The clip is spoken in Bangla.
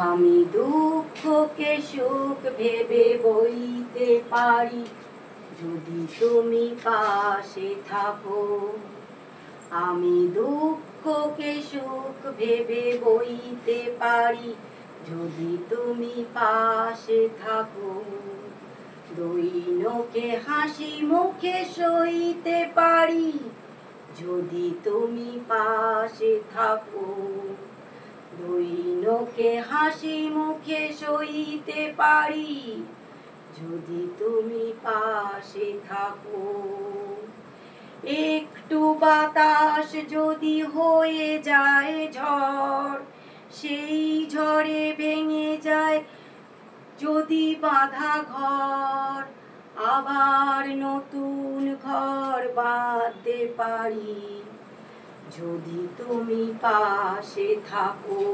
আমি দুঃখকে সুখ ভেবে বইতে পারি যদি তুমি পাশে থাকো। আমি দুঃখকে সুখ ভেবে বইতে পারি যদি তুমি পাশে থাকো। দৈনকে হাসি মুখে সইতে পারি যদি তুমি পাশে থাকো। দৈনকে হাসি মুখে সইতে পারি যদি তুমি পাশে থাকো। একটু বাতাস যদি হয়ে যায় ঝড়, সেই ঝড়ে ভেঙে যায় যদি বাঁধা ঘর, আবার নতুন ঘর বাঁধতে পারি যদি তুমি পাশে থাকো।